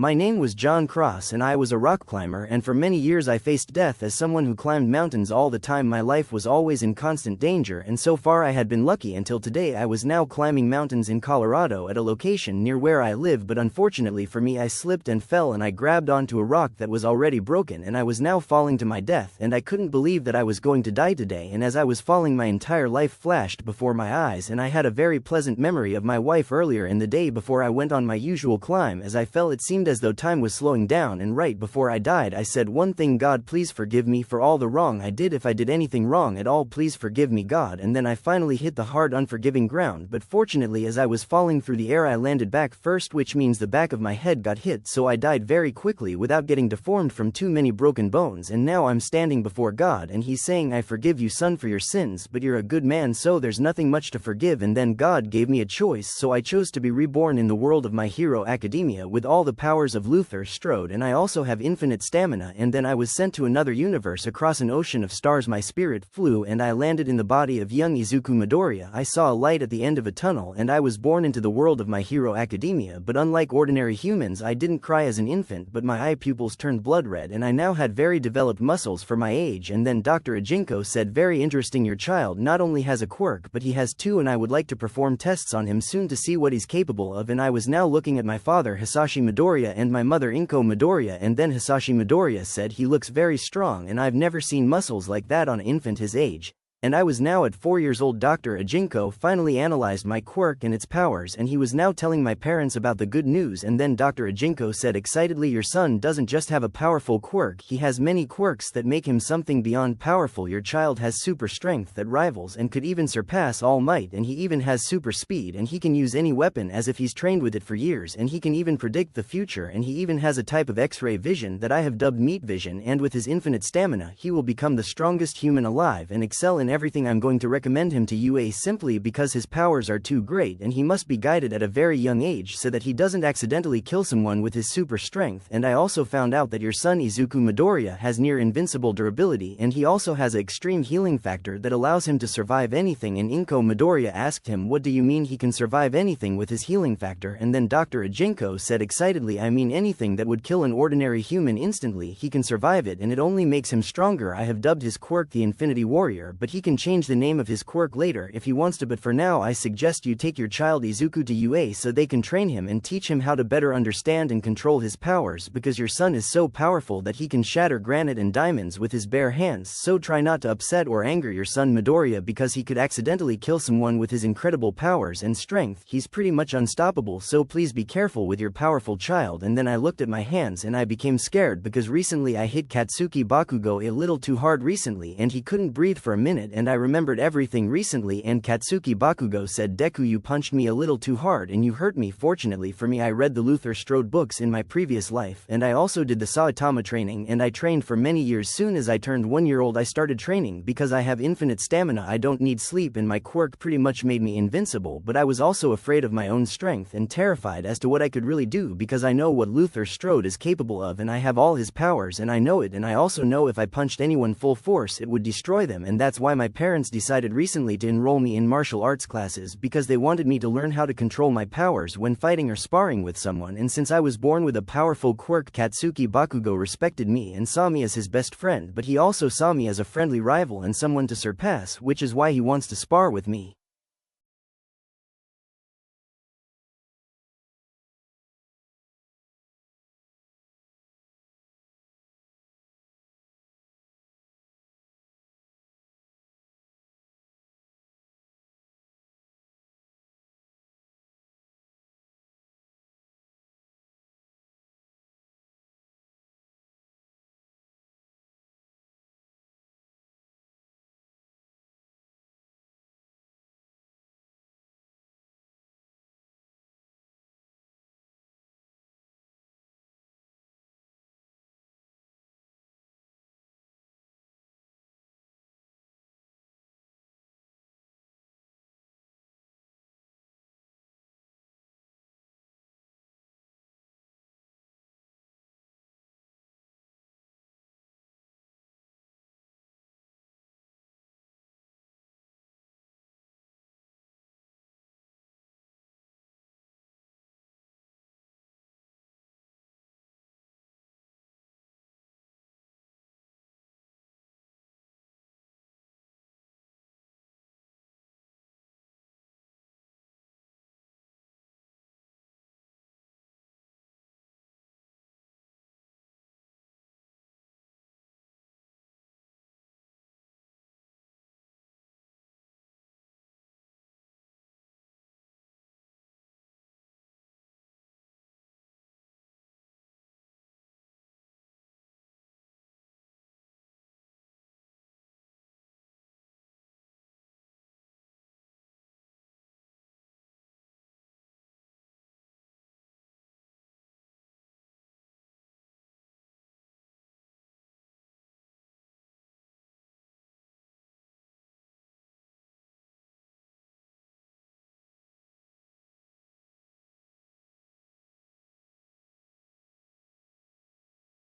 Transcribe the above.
My name was John Cross and I was a rock climber, and for many years I faced death as someone who climbed mountains all the time. My life was always in constant danger, and so far I had been lucky until today. I was now climbing mountains in Colorado at a location near where I live, but unfortunately for me I slipped and fell and I grabbed onto a rock that was already broken, and I was now falling to my death, and I couldn't believe that I was going to die today. And as I was falling, my entire life flashed before my eyes, and I had a very pleasant memory of my wife earlier in the day before I went on my usual climb. As I fell, it seemed as though time was slowing down, and right before I died I said one thing: God, please forgive me for all the wrong I did. If I did anything wrong at all, please forgive me, God. And then I finally hit the hard, unforgiving ground, but fortunately as I was falling through the air I landed back first, which means the back of my head got hit, so I died very quickly without getting deformed from too many broken bones. And now I'm standing before God and he's saying, I forgive you, son, for your sins, but you're a good man, so there's nothing much to forgive. And then God gave me a choice, so I chose to be reborn in the world of My Hero Academia with all the powers of Luthor Strode, and I also have infinite stamina. And then I was sent to another universe across an ocean of stars. My spirit flew and I landed in the body of young Izuku Midoriya. I saw a light at the end of a tunnel and I was born into the world of My Hero Academia, but unlike ordinary humans I didn't cry as an infant, but my eye pupils turned blood red and I now had very developed muscles for my age. And then Dr. Ajinko said, very interesting, your child not only has a quirk but he has two, and I would like to perform tests on him soon to see what he's capable of. And I was now looking at my father Hisashi Midoriya and my mother Inko Midoriya, and then Hisashi Midoriya said, he looks very strong and I've never seen muscles like that on an infant his age. And I was now at 4 years old. Dr. Ajinko finally analyzed my quirk and its powers, and he was now telling my parents about the good news. And then Dr. Ajinko said excitedly, your son doesn't just have a powerful quirk, he has many quirks that make him something beyond powerful. Your child has super strength that rivals and could even surpass All Might, and he even has super speed and he can use any weapon as if he's trained with it for years, and he can even predict the future, and he even has a type of X-ray vision that I have dubbed meat vision. And with his infinite stamina he will become the strongest human alive and excel in everything. I'm going to recommend him to you simply because his powers are too great, and he must be guided at a very young age so that he doesn't accidentally kill someone with his super strength. And I also found out that your son Izuku Midoriya has near invincible durability, and he also has an extreme healing factor that allows him to survive anything. And Inko Midoriya asked him, what do you mean he can survive anything with his healing factor? And then Dr. Ajinko said excitedly, I mean anything that would kill an ordinary human instantly, he can survive it, and it only makes him stronger. I have dubbed his quirk the Infinity Warrior, but he can change the name of his quirk later if he wants to, but for now I suggest you take your child Izuku to UA so they can train him and teach him how to better understand and control his powers, because your son is so powerful that he can shatter granite and diamonds with his bare hands. So try not to upset or anger your son Midoriya, because he could accidentally kill someone with his incredible powers and strength. He's pretty much unstoppable, so please be careful with your powerful child. And then I looked at my hands and I became scared because recently I hit Katsuki Bakugo a little too hard recently and he couldn't breathe for a minute, and I remembered everything recently. And Katsuki Bakugo said, Deku, you punched me a little too hard and you hurt me. Fortunately for me, I read the Luthor Strode books in my previous life, and I also did the Saitama training, and I trained for many years. Soon as I turned 1 year old I started training because I have infinite stamina, I don't need sleep, and my quirk pretty much made me invincible. But I was also afraid of my own strength and terrified as to what I could really do, because I know what Luthor Strode is capable of and I have all his powers and I know it, and I also know if I punched anyone full force it would destroy them. And that's why my parents decided recently to enroll me in martial arts classes, because they wanted me to learn how to control my powers when fighting or sparring with someone. And since I was born with a powerful quirk, Katsuki Bakugo respected me and saw me as his best friend, but he also saw me as a friendly rival and someone to surpass, which is why he wants to spar with me.